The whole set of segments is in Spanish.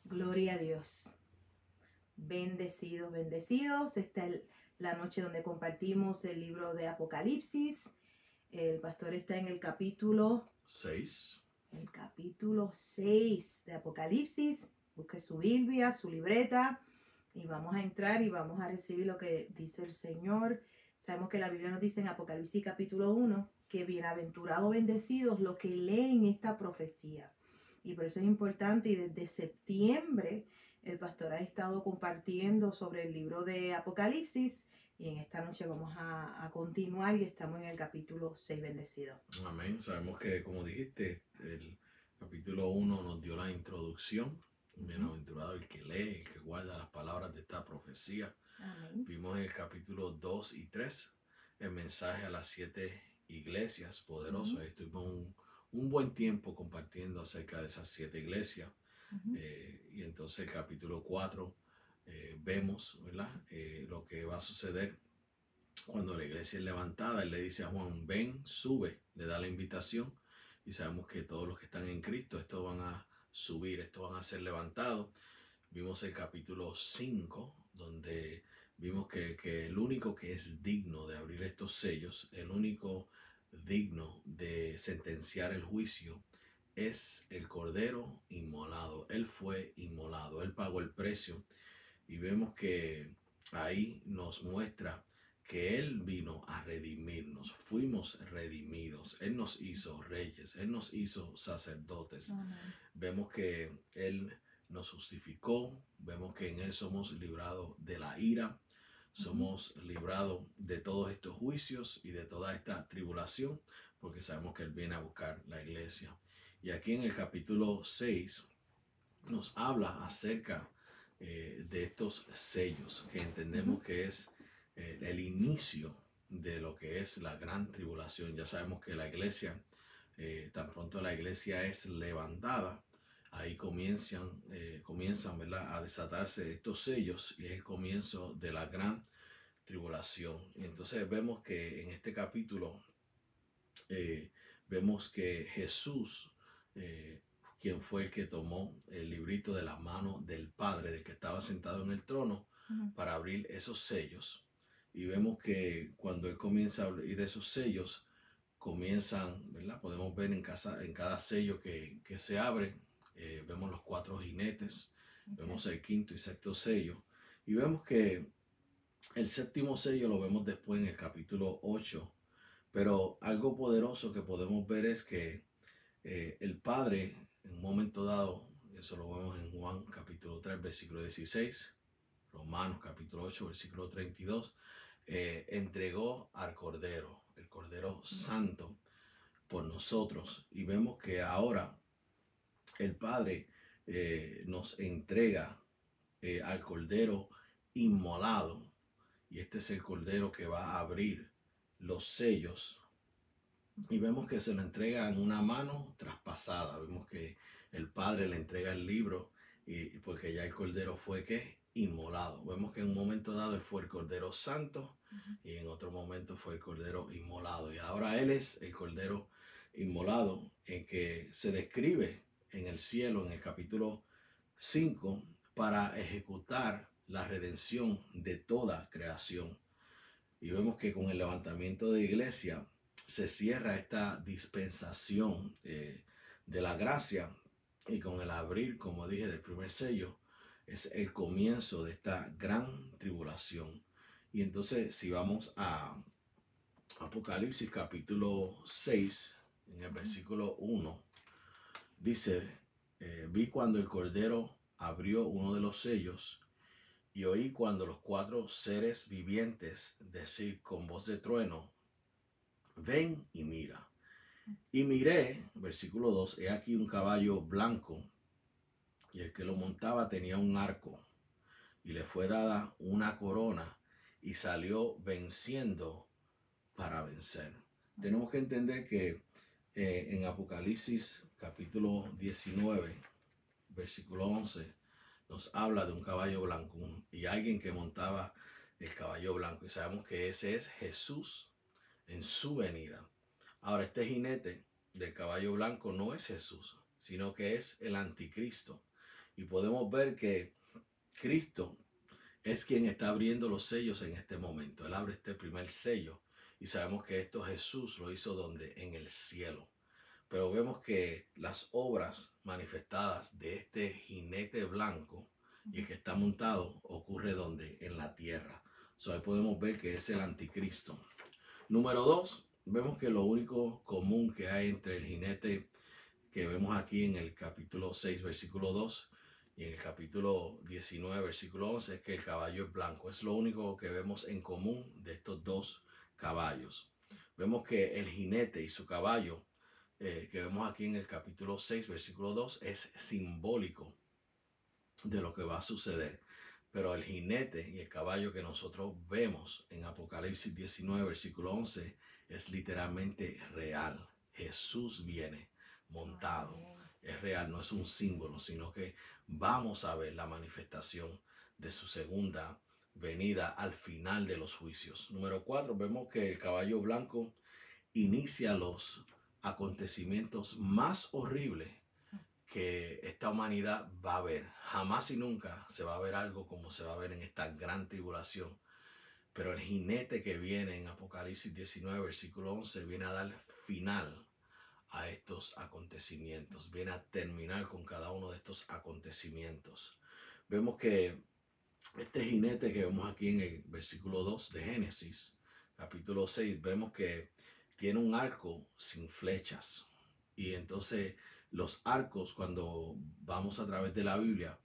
Gloria a Dios. Bendecidos, bendecidos. Esta es la noche donde compartimos el libro de Apocalipsis. El pastor está en el capítulo 6. El capítulo 6 de Apocalipsis. Busque su Biblia, su libreta y vamos a entrar y vamos a recibir lo que dice el Señor. Sabemos que la Biblia nos dice en Apocalipsis capítulo 1 que bienaventurados, bendecidos los que leen esta profecía. Y por eso es importante, y desde septiembre el pastor ha estado compartiendo sobre el libro de Apocalipsis, y en esta noche vamos a continuar y estamos en el capítulo 6, bendecido. Amén. Sabemos que, como dijiste, el capítulo 1 nos dio la introducción. Bienaventurado el que lee, el que guarda las palabras de esta profecía. Amén. Vimos en el capítulo 2 y 3 el mensaje a las 7 iglesias poderosas. Estuvimos un buen tiempo compartiendo acerca de esas 7 iglesias. Y entonces el capítulo 4 vemos, ¿verdad? Lo que va a suceder cuando la iglesia es levantada. Él le dice a Juan, ven, sube, le da la invitación. Y sabemos que todos los que están en Cristo, estos van a subir, estos van a ser levantados. Vimos el capítulo 5, donde vimos que el único que es digno de abrir estos sellos, el único digno de sentenciar el juicio, es el Cordero inmolado. Él fue inmolado, él pagó el precio. Y vemos que ahí nos muestra que Él vino a redimirnos. Fuimos redimidos. Él nos hizo reyes. Él nos hizo sacerdotes. Vemos que Él nos justificó. Vemos que en Él somos librados de la ira. Somos librados de todos estos juicios y de toda esta tribulación, porque sabemos que Él viene a buscar la iglesia. Y aquí en el capítulo 6 nos habla acerca de estos sellos, que entendemos que es el inicio de lo que es la gran tribulación. Ya sabemos que la iglesia, tan pronto la iglesia es levantada, ahí comienzan ¿verdad?, a desatarse estos sellos, y es el comienzo de la gran tribulación. Y entonces vemos que en este capítulo vemos que Jesús, quien fue el que tomó el librito de las manos del Padre, del que estaba sentado en el trono, para abrir esos sellos. Y vemos que cuando Él comienza a abrir esos sellos, comienzan, ¿verdad? Podemos ver en cada sello que se abre, vemos los 4 jinetes, vemos el quinto y sexto sello, y vemos que el séptimo sello lo vemos después en el capítulo 8. Pero algo poderoso que podemos ver es que el Padre, en un momento dado, eso lo vemos en Juan capítulo 3, versículo 16, Romanos capítulo 8, versículo 32, entregó al Cordero, el Cordero Santo, por nosotros. Y vemos que ahora el Padre nos entrega al Cordero inmolado. Y este es el Cordero que va a abrir los sellos. Y vemos que se lo entrega en una mano traspasada. Vemos que el Padre le entrega el libro, y porque ya el Cordero fue inmolado. Vemos que en un momento dado Él fue el Cordero Santo, y en otro momento fue el Cordero inmolado. Y ahora Él es el Cordero inmolado, en que se describe en el cielo, en el capítulo 5, para ejecutar la redención de toda creación. Y vemos que con el levantamiento de iglesia se cierra esta dispensación de la gracia, y con el abrir, como dije, del primer sello, es el comienzo de esta gran tribulación. Y entonces, si vamos a Apocalipsis capítulo 6, en el versículo 1, dice, vi cuando el Cordero abrió uno de los sellos, y oí cuando los 4 seres vivientes decir con voz de trueno, ven y mira. Y miré, versículo 2, he aquí un caballo blanco, y el que lo montaba tenía un arco, y le fue dada una corona, y salió venciendo para vencer. Tenemos que entender que en Apocalipsis capítulo 19, versículo 11, nos habla de un caballo blanco y alguien que montaba el caballo blanco. Y sabemos que ese es Jesús en su venida. Ahora, este jinete del caballo blanco no es Jesús, sino que es el anticristo. Y podemos ver que Cristo es quien está abriendo los sellos en este momento. Él abre este primer sello y sabemos que esto Jesús lo hizo donde, en el cielo. Pero vemos que las obras manifestadas de este jinete blanco y el que está montado ocurre donde, en la tierra. Ahí podemos ver que es el anticristo. Número 2, vemos que lo único común que hay entre el jinete que vemos aquí en el capítulo 6, versículo 2, y en el capítulo 19, versículo 11, es que el caballo es blanco. Es lo único que vemos en común de estos dos caballos. Vemos que el jinete y su caballo, que vemos aquí en el capítulo 6, versículo 2, es simbólico de lo que va a suceder. Pero el jinete y el caballo que nosotros vemos en Apocalipsis 19, versículo 11, es literalmente real. Jesús viene montado. Es real, no es un símbolo, sino que vamos a ver la manifestación de su segunda venida al final de los juicios. Número 4, vemos que el caballo blanco inicia los acontecimientos más horribles que esta humanidad va a ver. Jamás y nunca se va a ver algo como se va a ver en esta gran tribulación. Pero el jinete que viene en Apocalipsis 19, versículo 11, viene a dar final a estos acontecimientos. Viene a terminar con cada uno de estos acontecimientos. Vemos que este jinete que vemos aquí en el versículo 2 de Génesis, capítulo 6, vemos que tiene un arco sin flechas. Y entonces los arcos, cuando vamos a través de la Biblia,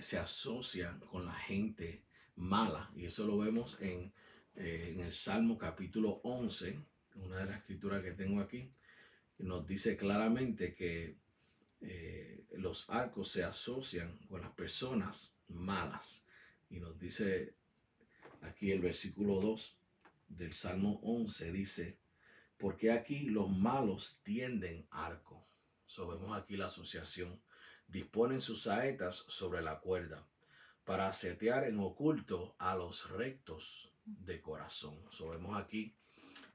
se asocian con la gente mala. Y eso lo vemos en el Salmo capítulo 11, una de las escrituras que tengo aquí, nos dice claramente que los arcos se asocian con las personas malas. Y nos dice aquí el versículo 2 del Salmo 11, dice, porque aquí los malos tienden arco. Vemos aquí la asociación. Disponen sus saetas sobre la cuerda para setear en oculto a los rectos de corazón. Vemos aquí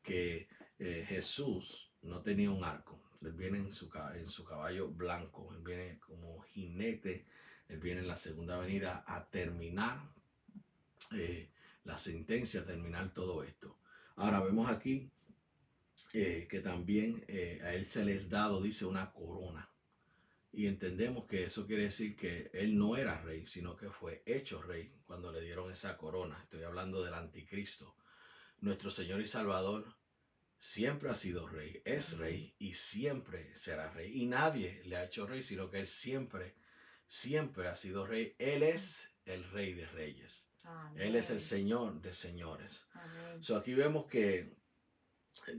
que Jesús no tenía un arco. Él viene en su caballo blanco. Él viene como jinete. Él viene en la segunda venida a terminar la sentencia, a terminar todo esto. Ahora vemos aquí que también a él se les dado, dice, una corona. Y entendemos que eso quiere decir que él no era rey, sino que fue hecho rey cuando le dieron esa corona. Estoy hablando del anticristo. Nuestro Señor y Salvador siempre ha sido rey, es rey y siempre será rey. Y nadie le ha hecho rey, sino que él siempre ha sido rey. Él es el Rey de Reyes. Amén. Él es el Señor de señores. Aquí vemos que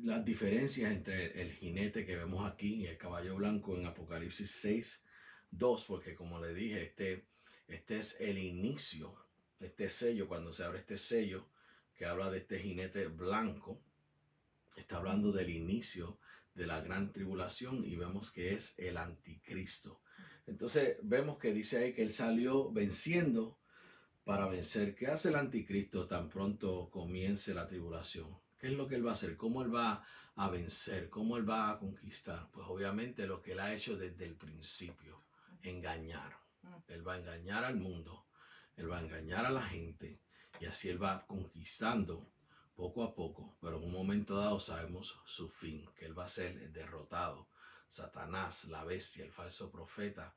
las diferencias entre el jinete que vemos aquí y el caballo blanco en Apocalipsis 6, 2, porque como le dije, este es el inicio, este sello, cuando se abre este sello que habla de este jinete blanco, está hablando del inicio de la gran tribulación y vemos que es el anticristo. Entonces vemos que dice ahí que él salió venciendo para vencer. ¿Qué hace el anticristo tan pronto comience la tribulación? ¿Qué es lo que él va a hacer? ¿Cómo él va a vencer? ¿Cómo él va a conquistar? Pues obviamente lo que él ha hecho desde el principio, engañar. Él va a engañar al mundo, él va a engañar a la gente y así él va conquistando poco a poco, pero en un momento dado sabemos su fin, que él va a ser derrotado. Satanás, la bestia, el falso profeta,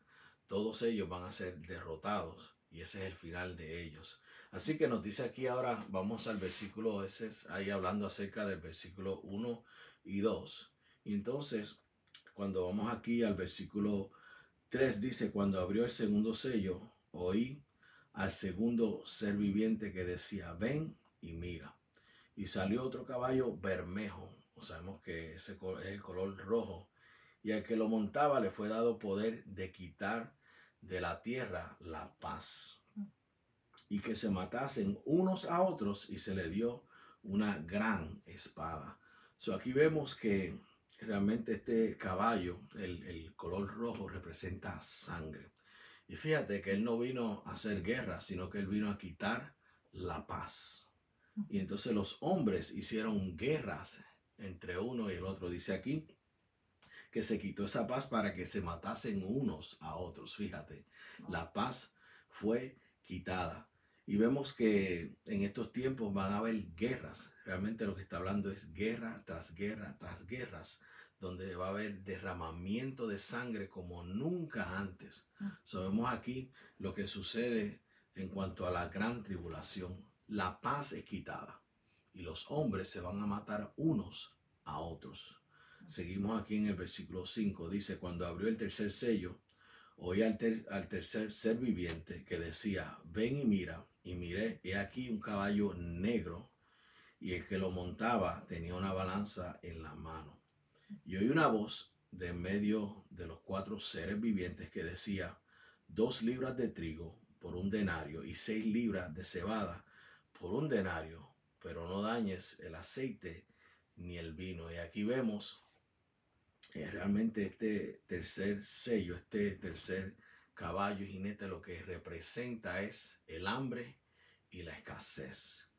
todos ellos van a ser derrotados y ese es el final de ellos. Así que nos dice aquí ahora, vamos al versículo, ese es ahí hablando acerca del versículo 1 y 2. Y entonces, cuando vamos aquí al versículo 3, dice, cuando abrió el segundo sello, oí al segundo ser viviente que decía, ven y mira. Y salió otro caballo bermejo, sabemos que ese es el color rojo, y al que lo montaba le fue dado poder de quitar de la tierra la paz, y que se matasen unos a otros, y se le dio una gran espada. Aquí vemos que realmente este caballo, el color rojo, representa sangre. Y fíjate que él no vino a hacer guerra, sino que él vino a quitar la paz. Y entonces los hombres hicieron guerras entre uno y el otro. Dice aquí que se quitó esa paz para que se matasen unos a otros. Fíjate, la paz fue quitada. Y vemos que en estos tiempos van a haber guerras. Realmente lo que está hablando es guerra tras guerra tras guerras, donde va a haber derramamiento de sangre como nunca antes. Sabemos aquí lo que sucede en cuanto a la gran tribulación. La paz es quitada y los hombres se van a matar unos a otros. Seguimos aquí en el versículo 5. Dice, cuando abrió el tercer sello, oí al tercer ser viviente que decía, ven y mira. Y miré, he aquí un caballo negro, y el que lo montaba tenía una balanza en la mano. Y oí una voz de en medio de los 4 seres vivientes que decía, 2 libras de trigo por 1 denario y 6 libras de cebada por 1 denario, pero no dañes el aceite ni el vino. Y aquí vemos realmente este tercer sello, este tercer caballo y jinete, lo que representa es el hambre y la escasez.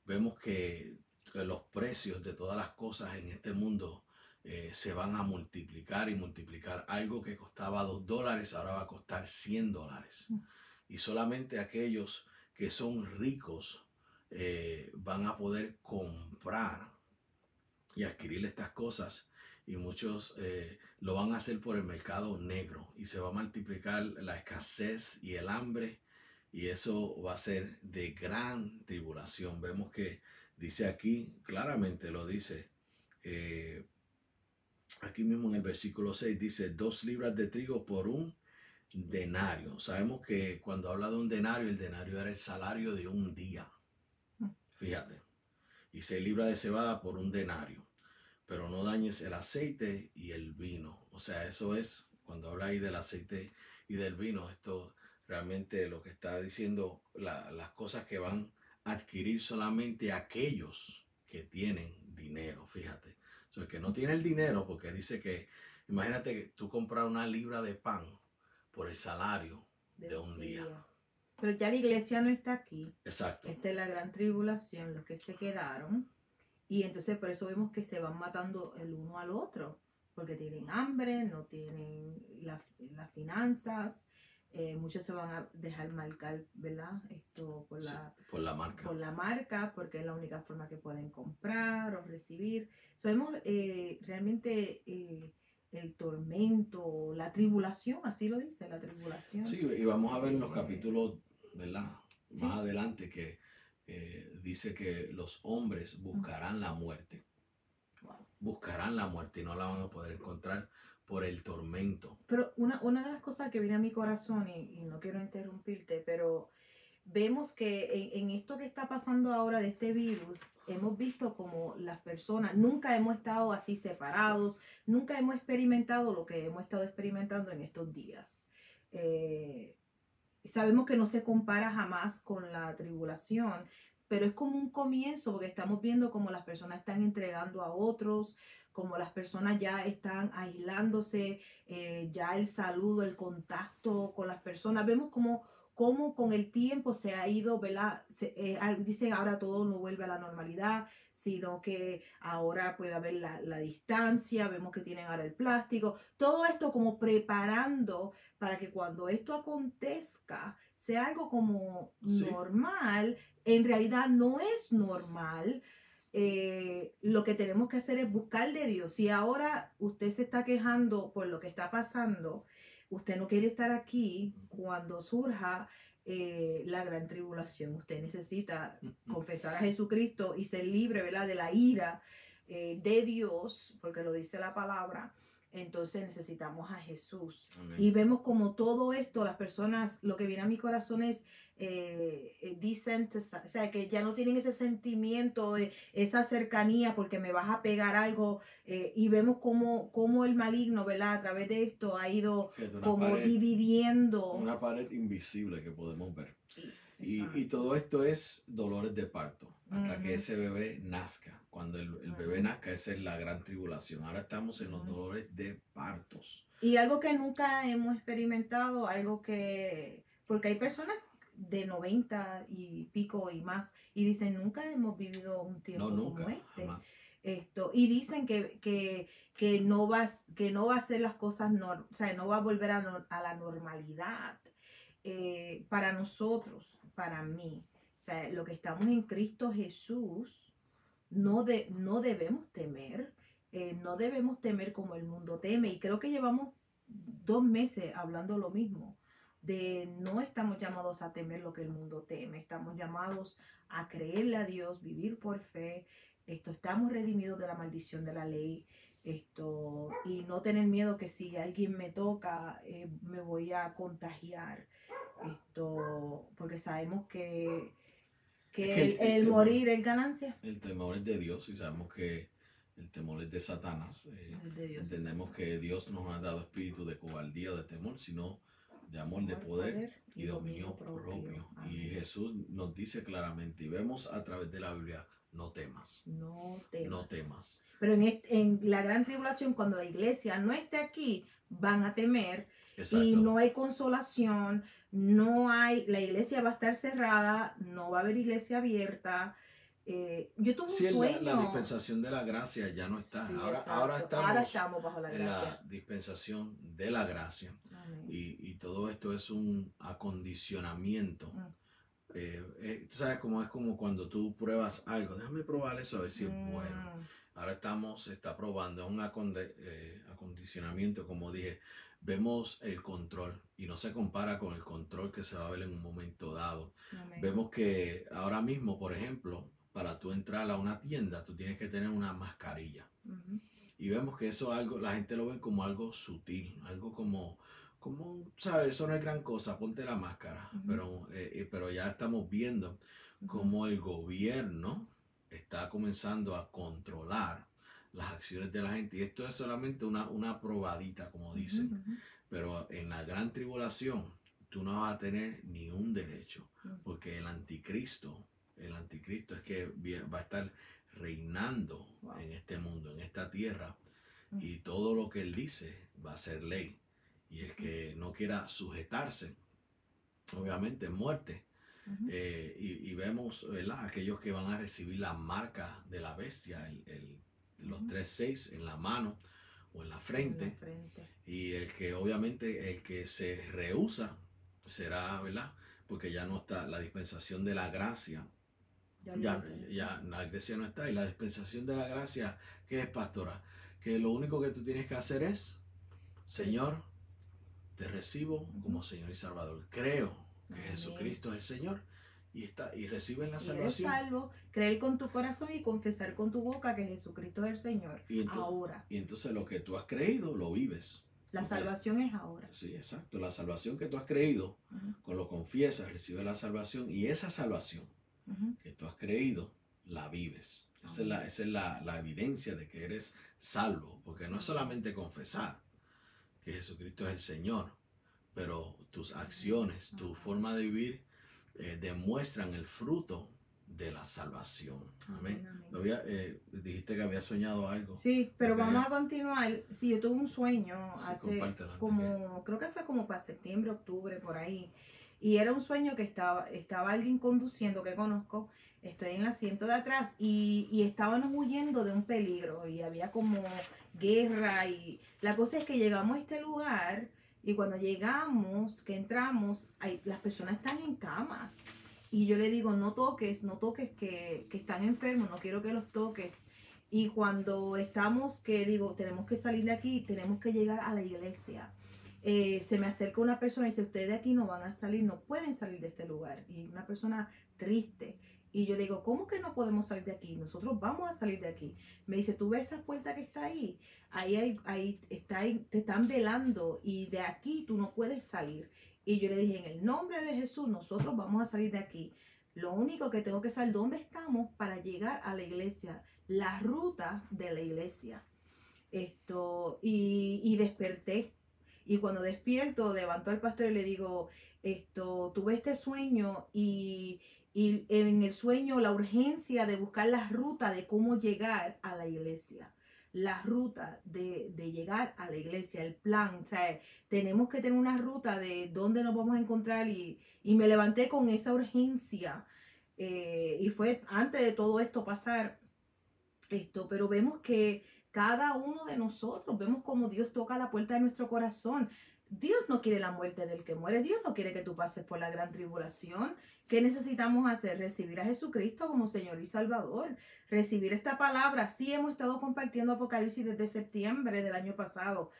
Vemos que los precios de todas las cosas en este mundo se van a multiplicar y multiplicar. Algo que costaba $2 ahora va a costar $100. Y solamente aquellos que son ricos van a poder comprar y adquirir estas cosas. Y muchos lo van a hacer por el mercado negro. Y se va a multiplicar la escasez y el hambre. Y eso va a ser de gran tribulación. Vemos que dice aquí, claramente lo dice, aquí mismo en el versículo 6, dice 2 libras de trigo por 1 denario. Sabemos que cuando habla de un denario, el denario era el salario de un día. Fíjate. Y 6 libras de cebada por 1 denario. Pero no dañes el aceite y el vino. O sea, eso es, cuando habla ahí del aceite y del vino, esto realmente lo que está diciendo, las cosas que van a adquirir solamente aquellos que tienen dinero, fíjate. O sea, el que no tiene el dinero, porque dice que, imagínate que tú compras 1 libra de pan por el salario de un día. Pero ya la iglesia no está aquí. Exacto. Esta es la gran tribulación, los que se quedaron. Y entonces por eso vemos que se van matando el uno al otro, porque tienen hambre, no tienen las finanzas, muchos se van a dejar marcar, ¿verdad? Esto por por la marca. Por la marca, porque es la única forma que pueden comprar o recibir. So, vemos realmente el tormento, la tribulación, así lo dice, la tribulación. Sí, y vamos a ver en los capítulos, ¿verdad? Sí. Más adelante que dice que los hombres buscarán la muerte. Wow. Buscarán la muerte y no la van a poder encontrar por el tormento. Pero una de las cosas que viene a mi corazón, y no quiero interrumpirte, pero vemos que en esto que está pasando ahora de este virus, hemos visto como las personas, nunca hemos estado así separados, nunca hemos experimentado lo que hemos estado experimentando en estos días. Sabemos que no se compara jamás con la tribulación, pero es como un comienzo, porque estamos viendo como las personas están entregando a otros, como las personas ya están aislándose, ya el saludo, el contacto con las personas. Vemos como con el tiempo se ha ido, ¿verdad? Dicen ahora todo no vuelve a la normalidad, sino que ahora puede haber la distancia, vemos que tienen ahora el plástico, todo esto como preparando para que cuando esto acontezca sea algo como normal. En realidad no es normal. Lo que tenemos que hacer es buscarle a Dios. Si ahora usted se está quejando por lo que está pasando, usted no quiere estar aquí cuando surja la gran tribulación. Usted necesita confesar a Jesucristo y ser libre, ¿verdad?, de la ira de Dios, porque lo dice la palabra. Entonces necesitamos a Jesús. Amén. Y vemos como todo esto, las personas, lo que viene a mi corazón es o sea, que ya no tienen ese sentimiento, esa cercanía, porque me vas a pegar algo, y vemos como el maligno, ¿verdad?, a través de esto ha ido como dividiendo. Una pared invisible que podemos ver. Y todo esto es dolores de parto, hasta que ese bebé nazca. Cuando el bebé nazca, esa es la gran tribulación. Ahora estamos en los dolores de partos. Y algo que nunca hemos experimentado, algo que, porque hay personas de 90 y pico y más, y dicen, nunca hemos vivido un tiempo como este. Jamás. Y dicen que no va a hacer las cosas, o sea, no va a volver a la normalidad. Para nosotros, para mí, o sea, lo que estamos en Cristo Jesús, no debemos temer, no debemos temer como el mundo teme. Y creo que llevamos 2 meses hablando lo mismo, de no estamos llamados a temer lo que el mundo teme, estamos llamados a creerle a Dios, vivir por fe. Estamos redimidos de la maldición de la ley. Y no tener miedo que si alguien me toca, me voy a contagiar. Porque sabemos que el morir es ganancia. El temor es de Dios y sabemos que el temor es de Satanás. De Dios, entendemos que Dios nos ha dado espíritu de cobardía o de temor, sino de amor, de poder y dominio propio. Y Jesús nos dice claramente, y vemos a través de la Biblia, no temas. No temas. No temas. Pero en la gran tribulación, cuando la iglesia no esté aquí, van a temer. Exacto. Y no hay consolación, la iglesia va a estar cerrada, no va a haber iglesia abierta. Yo tuve un sueño. La dispensación de la gracia ya no está. Sí, ahora estamos bajo la en gracia. La dispensación de la gracia. Y todo esto es un acondicionamiento. Tú sabes cómo es como cuando tú pruebas algo. Déjame probar eso a ver si es bueno. Ahora está probando, es un acondicionamiento, como dije. Vemos el control y no se compara con el control que se va a ver en un momento dado. Amén. Vemos que ahora mismo, por ejemplo, para tú entrar a una tienda, tú tienes que tener una mascarilla. Y vemos que eso algo, la gente lo ve como algo sutil, algo como, ¿sabes? Eso no es gran cosa, ponte la máscara. Pero ya estamos viendo cómo el gobierno está comenzando a controlar las acciones de la gente. Y esto es solamente una probadita, como dicen. Pero en la gran tribulación, tú no vas a tener ni un derecho. Porque el anticristo es que va a estar reinando en este mundo, en esta tierra. Y todo lo que él dice va a ser ley. Y el que no quiera sujetarse, obviamente muerte. Y vemos, ¿verdad?, aquellos que van a recibir la marca de la bestia, los 3:6 en la mano o en la frente. Y obviamente el que se rehúsa será, ¿verdad?, porque ya no está la dispensación de la gracia. Ya la iglesia no está. Y la dispensación de la gracia, ¿qué es, pastora? Que lo único que tú tienes que hacer es, Señor, te recibo como Señor y Salvador. Creo que Jesucristo es el Señor y recibes la salvación. Eres salvo, creer con tu corazón y confesar con tu boca que Jesucristo es el Señor. Ahora. Y entonces lo que tú has creído lo vives. La salvación es ahora. Sí, exacto. La salvación que tú has creído, con lo confiesas, recibes la salvación, y esa salvación que tú has creído, la vives. Esa es la evidencia de que eres salvo, porque no es solamente confesar que Jesucristo es el Señor, pero tus acciones, tu forma de vivir demuestran el fruto de la salvación. Amén. Dijiste que había soñado algo. Sí, pero vamos a continuar. Sí, yo tuve un sueño hace creo que fue como para septiembre, octubre, por ahí. Y era un sueño que estaba alguien conduciendo que conozco. Estoy en el asiento de atrás y estábamos huyendo de un peligro y había como guerra. Y la cosa es que llegamos a este lugar y cuando llegamos, que entramos, las personas están en camas. Y yo le digo, no toques que están enfermos, no quiero que los toques. Y cuando estamos, que digo, tenemos que salir de aquí, tenemos que llegar a la iglesia. Se me acerca una persona y dice, ustedes de aquí no van a salir, no pueden salir de este lugar. Y una persona triste. Y yo le digo, ¿cómo que no podemos salir de aquí? Nosotros vamos a salir de aquí. Me dice, ¿tú ves esa puerta que está ahí? Ahí te están velando y de aquí tú no puedes salir. Y yo le dije, en el nombre de Jesús, nosotros vamos a salir de aquí. Lo único que tengo que saber dónde estamos para llegar a la iglesia, la ruta de la iglesia. Y desperté. Y cuando despierto, levanto al pastor y le digo, tuve este sueño y en el sueño la urgencia de buscar la ruta de cómo llegar a la iglesia. La ruta de llegar a la iglesia, el plan. O sea, tenemos que tener una ruta de dónde nos vamos a encontrar y me levanté con esa urgencia. Y fue antes de todo esto pasar. pero vemos que cada uno de nosotros, vemos como Dios toca la puerta de nuestro corazón. Dios no quiere la muerte del que muere, Dios no quiere que tú pases por la gran tribulación. ¿Qué necesitamos hacer? Recibir a Jesucristo como Señor y Salvador, recibir esta palabra. Sí, hemos estado compartiendo Apocalipsis desde septiembre del año pasado.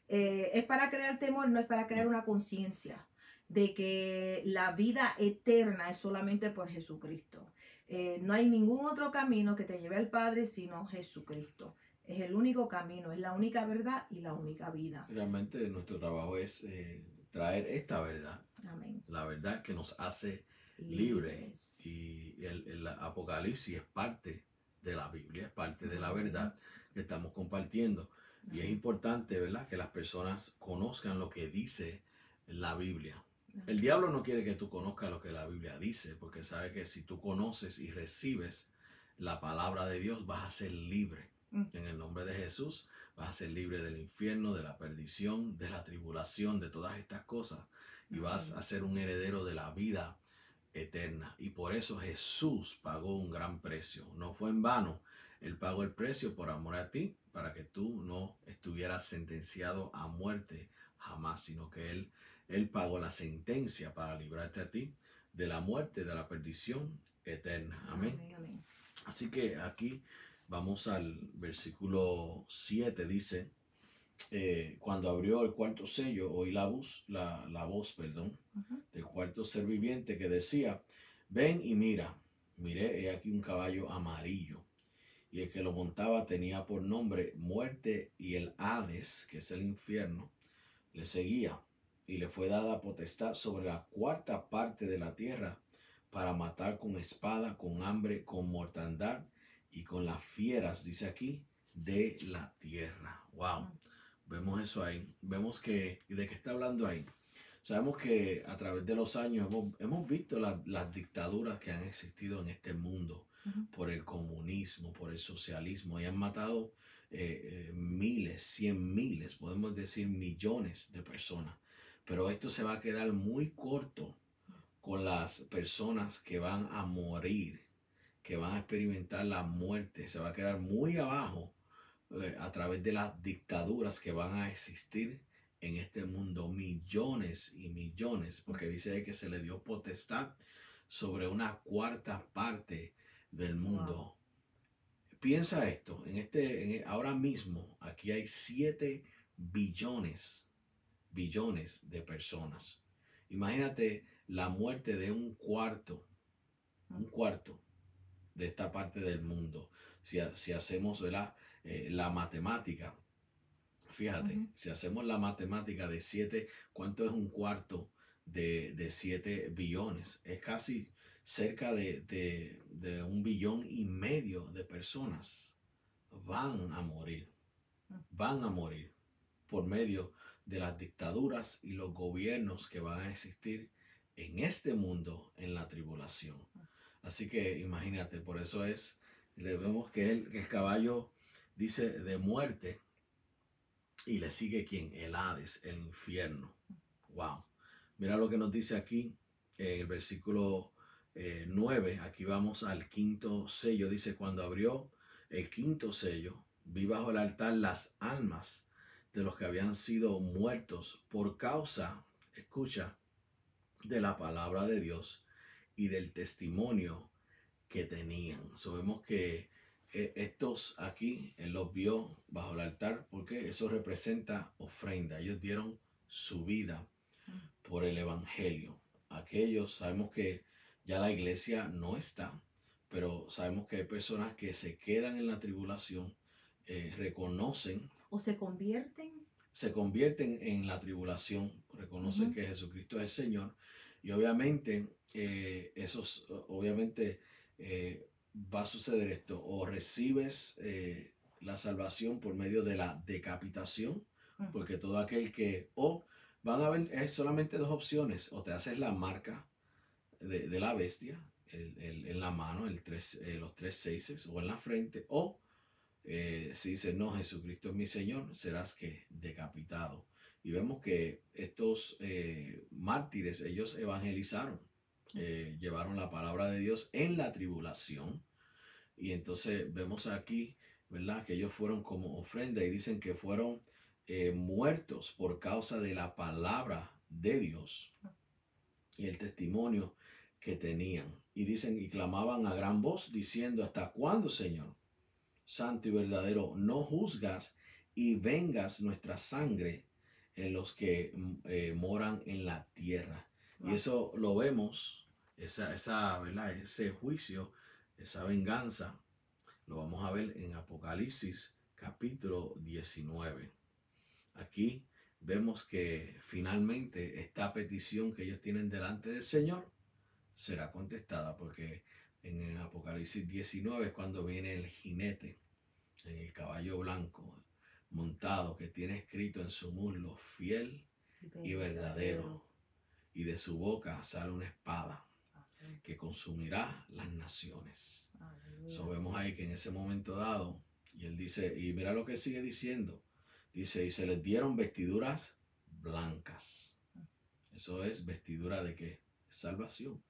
Es para crear temor, no es para crear una conciencia de que la vida eterna es solamente por Jesucristo. No hay ningún otro camino que te lleve al Padre sino Jesucristo. Es el único camino, es la única verdad y la única vida. Realmente nuestro trabajo es traer esta verdad, Amén. la verdad que nos hace libres. Y el Apocalipsis es parte de la Biblia, es parte de la verdad que estamos compartiendo. Y es importante, ¿verdad?, que las personas conozcan lo que dice la Biblia. El diablo no quiere que tú conozcas lo que la Biblia dice, porque sabe que si tú conoces y recibes la palabra de Dios, vas a ser libre. En el nombre de Jesús, vas a ser libre del infierno, de la perdición, de la tribulación, de todas estas cosas. Y vas a ser un heredero de la vida eterna. Y por eso Jesús pagó un gran precio. No fue en vano. Él pagó el precio por amor a ti, para que tú no estuvieras sentenciado a muerte jamás, sino que Él pagó la sentencia para librarte a ti de la muerte, de la perdición eterna. Amén. Amén, amén. Así que aquí vamos al versículo 7, dice, cuando abrió el cuarto sello, oí la voz, del cuarto ser viviente que decía, ven y mira. Miré, he aquí un caballo amarillo, y el que lo montaba tenía por nombre Muerte, y el Hades, que es el infierno, le seguía, y le fue dada potestad sobre la cuarta parte de la tierra, para matar con espada, con hambre, con mortandad, y con las fieras, dice aquí, de la tierra. Wow. Vemos eso ahí. Vemos que, ¿de qué está hablando ahí? Sabemos que a través de los años hemos visto las dictaduras que han existido en este mundo, por el comunismo, por el socialismo, y han matado miles, 100,000, podemos decir millones de personas. Pero esto se va a quedar muy corto con las personas que van a morir, que van a experimentar la muerte. Se va a quedar muy abajo a través de las dictaduras que van a existir en este mundo, millones y millones, porque dice que se le dio potestad sobre una cuarta parte del mundo. Wow. Piensa esto, ahora mismo aquí hay 7 billones de personas. Imagínate la muerte de un cuarto de esta parte del mundo. Si hacemos, ¿verdad?, la matemática, fíjate, si hacemos la matemática de 7, ¿cuánto es un cuarto de 7 billones? Es casi cerca de 1,5 billones de personas van a morir por medio de las dictaduras y los gobiernos que van a existir en este mundo en la tribulación. Así que imagínate, por eso le vemos que el caballo dice de muerte, y le sigue ¿quién? El Hades, el infierno. Wow. Mira lo que nos dice aquí en el versículo 9. Aquí vamos al quinto sello. Dice, cuando abrió el quinto sello, vi bajo el altar las almas de los que habían sido muertos por causa, escucha, de la palabra de Dios y del testimonio que tenían. Sabemos que estos aquí, él los vio bajo el altar, porque eso representa ofrenda. Ellos dieron su vida por el evangelio. Aquellos, sabemos que ya la iglesia no está, pero sabemos que hay personas que se quedan en la tribulación, reconocen o se convierten en la tribulación, reconocen que Jesucristo es el Señor, y obviamente va a suceder esto: o recibes la salvación por medio de la decapitación, porque todo aquel que, o van a haber solamente 2 opciones: o te haces la marca de la bestia en la mano, los 3 seises, o en la frente, o si dices, no, Jesucristo es mi Señor, serás que decapitado. Y vemos que estos mártires, ellos evangelizaron, llevaron la palabra de Dios en la tribulación, Y entonces vemos aquí, ¿verdad? Que ellos fueron como ofrenda y dicen que fueron muertos por causa de la palabra de Dios y el testimonio que tenían. Y dicen y clamaban a gran voz diciendo: ¿hasta cuándo, Señor, santo y verdadero, no juzgas y vengas nuestra sangre en los que moran en la tierra? Wow. Y eso lo vemos, ¿verdad? Ese juicio, esa venganza, lo vamos a ver en Apocalipsis capítulo 19. Aquí vemos que finalmente esta petición que ellos tienen delante del Señor será contestada, porque en Apocalipsis 19 es cuando viene el jinete en el caballo blanco montado, que tiene escrito en su muslo: fiel y verdadero, y de su boca sale una espada que consumirá las naciones. So, vemos ahí que en ese momento dado, y él dice, y mira lo que sigue diciendo, dice: y se les dieron vestiduras blancas. Eso es vestidura de qué? Salvación.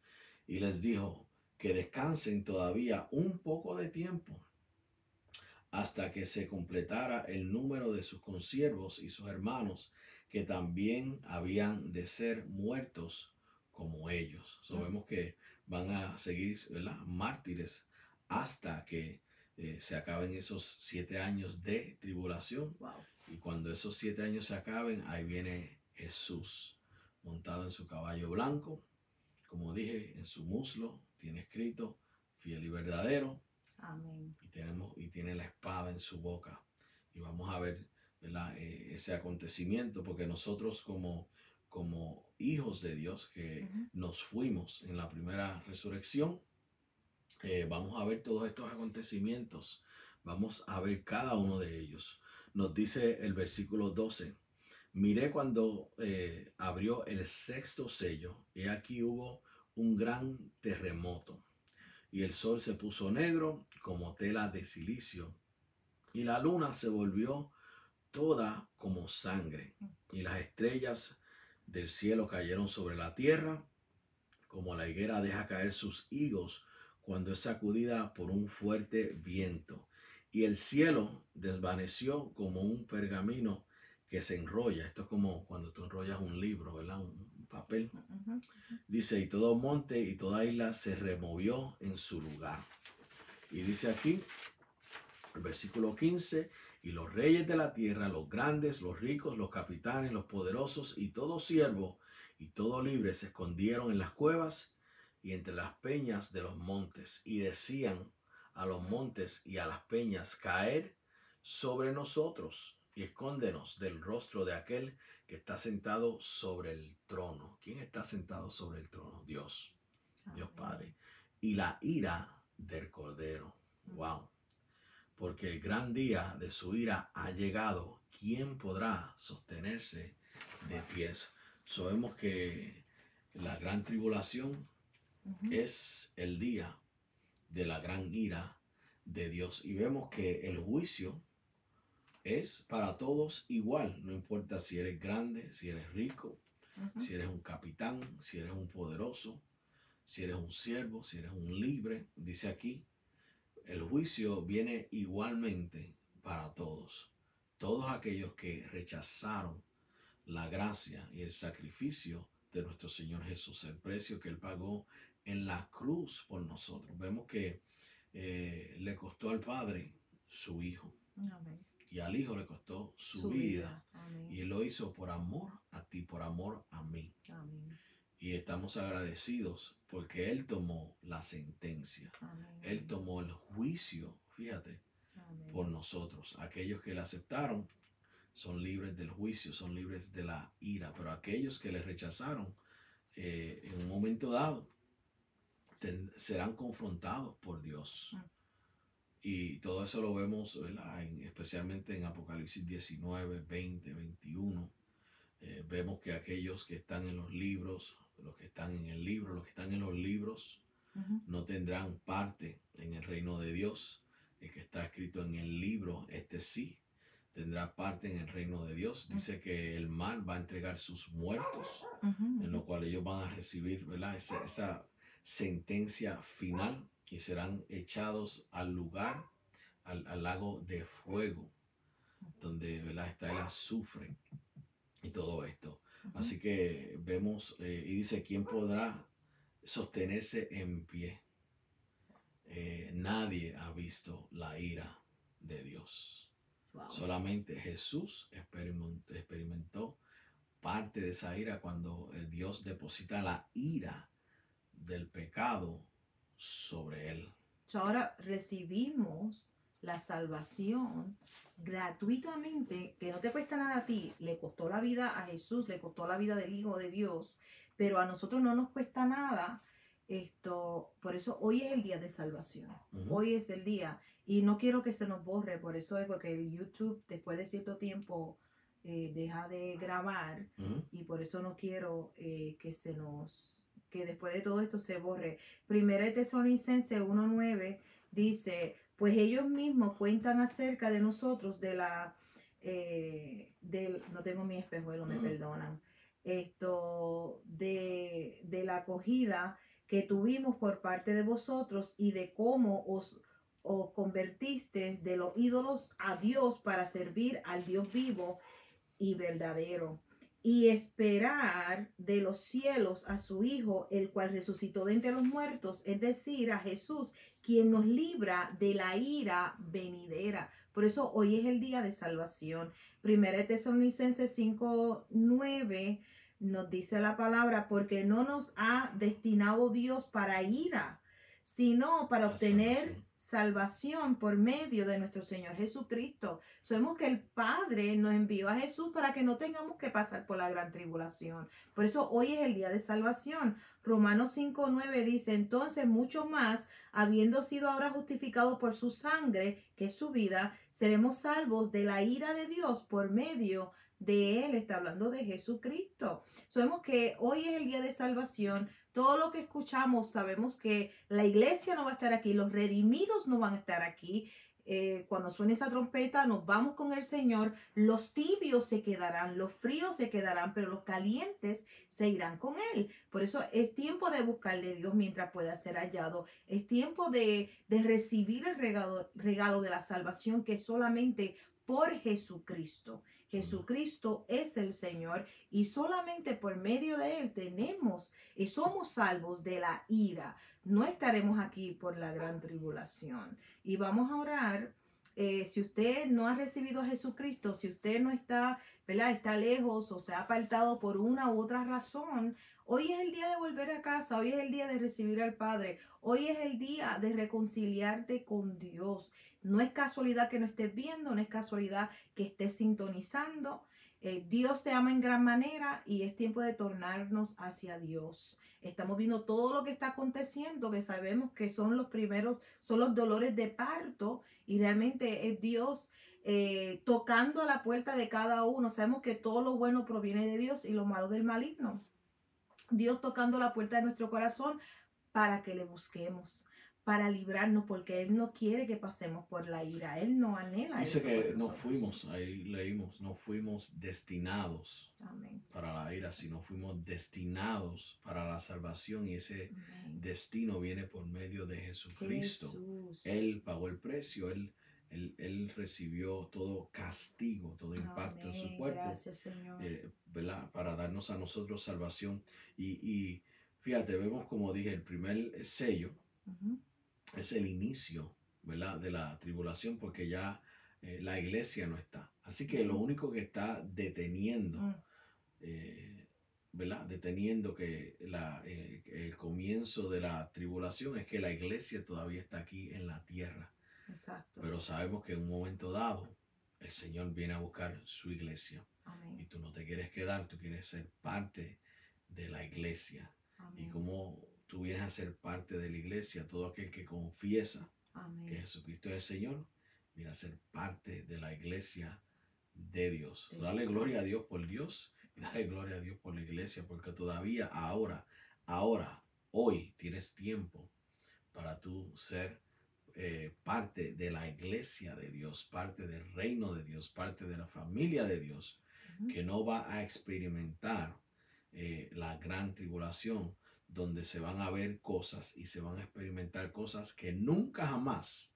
Y les dijo que descansen todavía un poco de tiempo, hasta que se completara el número de sus consiervos y sus hermanos, que también habían de ser muertos como ellos. So, vemos que van a seguir, ¿verdad?, mártires hasta que se acaben esos 7 años de tribulación. Wow. Y cuando esos 7 años se acaben, ahí viene Jesús montado en su caballo blanco. Como dije, en su muslo tiene escrito: fiel y verdadero. Amén. Y tiene la espada en su boca. Y vamos a ver, ¿verdad?, ese acontecimiento, porque nosotros como hijos de Dios que nos fuimos en la primera resurrección, vamos a ver todos estos acontecimientos. Vamos a ver cada uno de ellos. Nos dice el versículo 12: miré cuando abrió el 6º sello, y aquí hubo un gran terremoto, y el sol se puso negro como tela de silicio, y la luna se volvió toda como sangre, y las estrellas del cielo cayeron sobre la tierra, como la higuera deja caer sus higos cuando es sacudida por un fuerte viento. Y el cielo desvaneció como un pergamino que se enrolla. Esto es como cuando tú enrollas un libro, ¿verdad? Un papel. Dice: y todo monte y toda isla se removió en su lugar. Y dice aquí, el versículo 15: y los reyes de la tierra, los grandes, los ricos, los capitanes, los poderosos y todo siervo y todo libre se escondieron en las cuevas y entre las peñas de los montes, y decían a los montes y a las peñas: caed sobre nosotros y escóndenos del rostro de aquel que está sentado sobre el trono. ¿Quién está sentado sobre el trono? Dios. Dios Padre. Y la ira del Cordero. Wow. Porque el gran día de su ira ha llegado. ¿Quién podrá sostenerse de pies? Sabemos que la gran tribulación es el día de la gran ira de Dios. Y vemos que el juicio es para todos igual. No importa si eres grande, si eres rico, si eres un capitán, si eres un poderoso, si eres un siervo, si eres un libre. Dice aquí, el juicio viene igualmente para todos. Todos aquellos que rechazaron la gracia y el sacrificio de nuestro Señor Jesús, el precio que Él pagó en la cruz por nosotros. Vemos que le costó al Padre su Hijo. Amén. Y al Hijo le costó su vida. Y Él lo hizo por amor a ti, por amor a mí. Amén. Y estamos agradecidos porque Él tomó la sentencia. Amén. Él tomó el juicio, fíjate, amén, por nosotros. Aquellos que le aceptaron son libres del juicio, son libres de la ira. Pero aquellos que le rechazaron, en un momento dado, serán confrontados por Dios. Y todo eso lo vemos, ¿verdad?, especialmente en Apocalipsis 19, 20, 21. Vemos que aquellos que están en los libros, los que están en el libro, los que están en los libros, no tendrán parte en el reino de Dios. El que está escrito en el libro, este sí tendrá parte en el reino de Dios. Dice que el mar va a entregar sus muertos, en lo cual ellos van a recibir, ¿verdad?, esa sentencia final. y serán echados al lugar, al lago de fuego, donde, ¿verdad?, está el azufre y todo esto. Así que vemos, y dice, ¿quién podrá sostenerse en pie? Nadie ha visto la ira de Dios. Wow. Solamente Jesús experimentó parte de esa ira cuando Dios deposita la ira del pecado sobre él. Ahora recibimos la salvación gratuitamente, que no te cuesta nada a ti. Le costó la vida a Jesús, le costó la vida del Hijo de Dios, pero a nosotros no nos cuesta nada. Por eso hoy es el día de salvación. Hoy es el día. Y no quiero que se nos borre, por eso es porque el YouTube después de cierto tiempo deja de grabar, y por eso no quiero que después de todo esto se borre. Primera de Tesalonicenses 1:9 dice, pues ellos mismos cuentan acerca de nosotros no tengo mi espejuelo, me perdonan, de la acogida que tuvimos por parte de vosotros y de cómo os convertiste de los ídolos a Dios para servir al Dios vivo y verdadero, y esperar de los cielos a su Hijo, el cual resucitó de entre los muertos, es decir, a Jesús, quien nos libra de la ira venidera. Por eso hoy es el día de salvación. Primera de Tesalonicenses 5:9 nos dice la palabra, porque no nos ha destinado Dios para ira, sino para obtener salvación por medio de nuestro Señor Jesucristo. Sabemos que el Padre nos envió a Jesús para que no tengamos que pasar por la gran tribulación. Por eso hoy es el día de salvación. Romanos 5:9 dice, entonces mucho más, habiendo sido ahora justificados por su sangre, que es su vida, seremos salvos de la ira de Dios por medio de Él. Está hablando de Jesucristo. Sabemos que hoy es el día de salvación. Todo lo que escuchamos, sabemos que la iglesia no va a estar aquí, los redimidos no van a estar aquí. Cuando suene esa trompeta, nos vamos con el Señor. Los tibios se quedarán, los fríos se quedarán, pero los calientes se irán con Él. Por eso es tiempo de buscarle a Dios mientras pueda ser hallado. Es tiempo de recibir el regalo de la salvación, que es solamente por Jesucristo. Jesucristo es el Señor, y solamente por medio de Él tenemos y somos salvos de la ira. No estaremos aquí por la gran tribulación. Y vamos a orar. Si usted no ha recibido a Jesucristo, si usted no está, ¿verdad?, está lejos o se ha apartado por una u otra razón, hoy es el día de volver a casa, hoy es el día de recibir al Padre, hoy es el día de reconciliarte con Dios. No es casualidad que no estés viendo, no es casualidad que estés sintonizando. Dios te ama en gran manera y es tiempo de tornarnos hacia Dios. Estamos viendo todo lo que está aconteciendo, que sabemos que son los dolores de parto, y realmente es Dios tocando a la puerta de cada uno. Sabemos que todo lo bueno proviene de Dios y lo malo del maligno. Dios tocando la puerta de nuestro corazón para que le busquemos, para librarnos, porque Él no quiere que pasemos por la ira. Él no anhela Dice eso. que no fuimos, ahí leímos, no fuimos destinados para la ira, sino fuimos destinados para la salvación, y ese destino viene por medio de Jesucristo. Jesús. Él pagó el precio, Él recibió todo castigo, todo impacto en su cuerpo. Gracias, Señor. ¿Verdad? Para darnos a nosotros salvación. Y fíjate, vemos, como dije, el primer sello es el inicio, ¿verdad?, de la tribulación, porque ya la iglesia no está. Así que lo único que está deteniendo, ¿verdad?, deteniendo que el comienzo de la tribulación, es que la iglesia todavía está aquí en la tierra. Exacto. Pero sabemos que en un momento dado el Señor viene a buscar su iglesia. Amén. Y tú no te quieres quedar, tú quieres ser parte de la iglesia. Amén. Y como tú vienes a ser parte de la iglesia, todo aquel que confiesa, amén, que Jesucristo es el Señor, viene a ser parte de la iglesia de Dios. Sí. Dale gloria a Dios por Dios y dale gloria a Dios por la iglesia, porque todavía hoy tienes tiempo para tú ser parte de la iglesia de Dios, parte del reino de Dios, parte de la familia de Dios, que no va a experimentar la gran tribulación, donde se van a ver cosas y se van a experimentar cosas que nunca jamás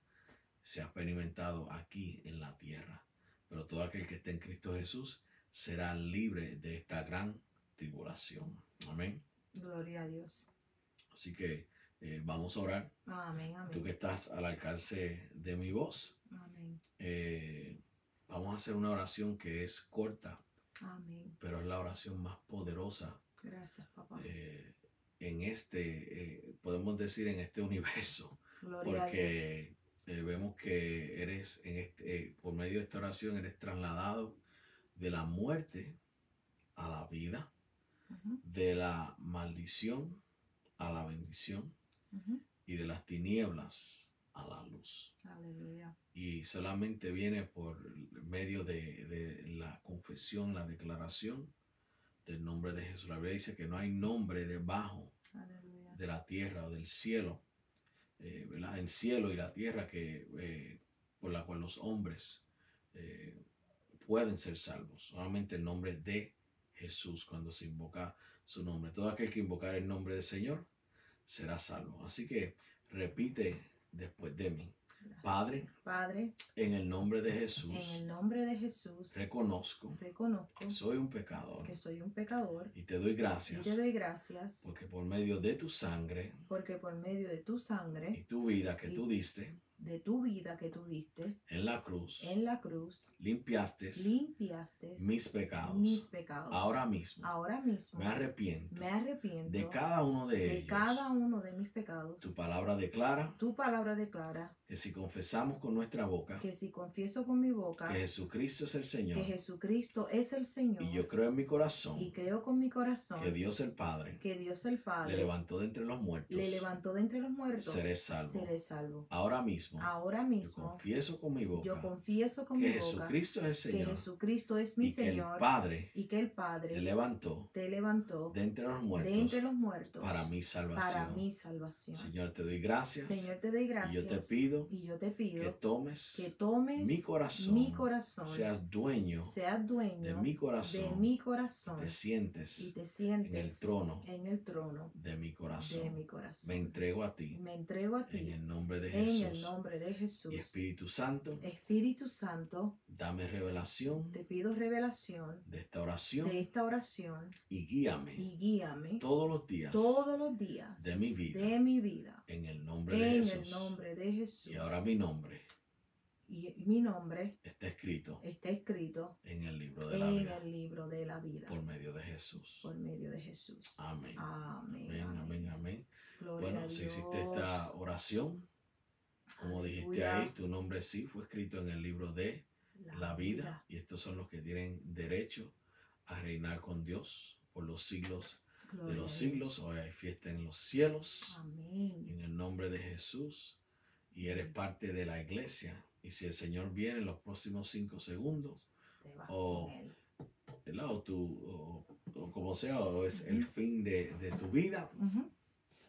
se ha experimentado aquí en la tierra. Pero todo aquel que esté en Cristo Jesús será libre de esta gran tribulación. Amén. Gloria a Dios. Así que vamos a orar. Amén, amén. Tú que estás al alcance de mi voz, Amén. vamos a hacer una oración que es corta, Amén. pero es la oración más poderosa Gracias, papá. en podemos decir en este universo. Gloria a Dios. Porque vemos que eres por medio de esta oración eres trasladado de la muerte a la vida, Ujú, de la maldición a la bendición ujú. y de las tinieblas a la luz. Aleluya. Y solamente viene por medio de la confesión, la declaración del nombre de Jesús. La Biblia dice que no hay nombre debajo Aleluya. de la tierra o del cielo, ¿verdad? El cielo y la tierra que por la cual los hombres pueden ser salvos. Solamente el nombre de Jesús, cuando se invoca su nombre. Todo aquel que invocar el nombre del Señor será salvo. Así que repite después de mí. Gracias, Padre, Señor. Padre, en el nombre de Jesús, en el nombre de Jesús, reconozco reconozco que soy un pecador que soy un pecador y te doy y gracias te doy gracias porque por medio de tu sangre porque por medio de tu y sangre, tu vida que tú diste de tu vida que tú diste en la cruz, en la cruz, limpiaste limpiaste mis pecados. mis pecados. Ahora mismo Ahora mismo me arrepiento me arrepiento de cada uno de de ellos. cada uno de mis pecados. Tu palabra declara Tu palabra declara que si confesamos con nuestra boca que si confieso con mi boca que Jesucristo es el Señor, que Jesucristo es el Señor y yo creo en mi corazón y creo con mi corazón que Dios el Padre que Dios el Padre le levantó de entre los muertos, le levantó de entre los muertos, seré salvo. seré salvo. Ahora mismo Ahora yo mismo confieso con mi yo boca confieso con que mi boca Jesucristo es el que Señor Jesucristo es mi y que el Señor Padre y que el le Padre levantó te levantó de entre los de muertos entre los muertos para mi salvación. para mi salvación. Señor, te doy gracias. Señor, te doy gracias yo te pido y yo te pido que tomes que tomes mi corazón, seas dueño seas dueño de mi corazón, de mi corazón te sientes y te sientes en el trono de mi corazón. Me entrego a ti Me entrego a ti en el nombre de en Jesús. el nombre de Jesús. Y Espíritu Santo, Espíritu Santo, dame revelación te pido revelación de esta oración de esta oración y guíame y guíame todos los días todos los días de mi vida. En en el nombre de el Jesús. nombre de Jesús. Y ahora mi nombre Y mi nombre está escrito está escrito en el libro de la en vida el libro de la vida por medio de Jesús. por medio de Jesús. Amén. Amén. Amén, amén, amén. Gloria a Bueno, si Dios. hiciste esta oración, como dijiste Aleluya. ahí, tu nombre sí fue escrito en el libro de la vida. Y estos son los que tienen derecho a reinar con Dios por los siglos Gloria de a los Dios. siglos. Hoy hay fiesta en los cielos, Amén. en el nombre de Jesús. Y eres parte de la iglesia. Y si el Señor viene en los próximos 5 segundos, Te vas o- con él. ¿verdad? O como sea, o es el Ujú. fin de tu vida, Ujú.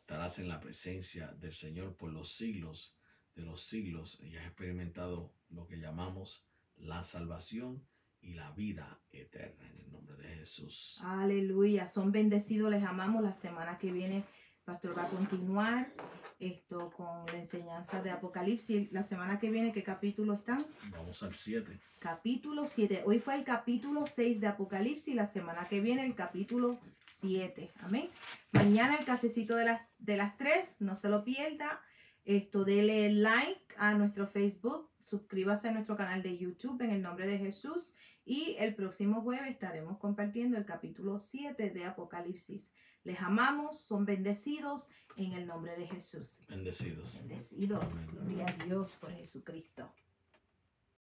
estarás en la presencia del Señor por los siglos de los siglos y has experimentado lo que llamamos la salvación y la vida eterna en el nombre de Jesús. Aleluya. Son bendecidos, les amamos. La semana que viene, Pastor va a continuar esto con la enseñanza de Apocalipsis. La semana que viene, ¿qué capítulo están? Vamos al 7. Capítulo 7. Hoy fue el capítulo 6 de Apocalipsis. La semana que viene, el capítulo 7. Amén. Mañana el cafecito de las 3. No se lo pierda. Dele like a nuestro Facebook. Suscríbase a nuestro canal de YouTube en el nombre de Jesús. Y el próximo jueves estaremos compartiendo el capítulo 7 de Apocalipsis. Les amamos, son bendecidos en el nombre de Jesús. Bendecidos. Bendecidos. Amén. Gloria a Dios por Jesucristo.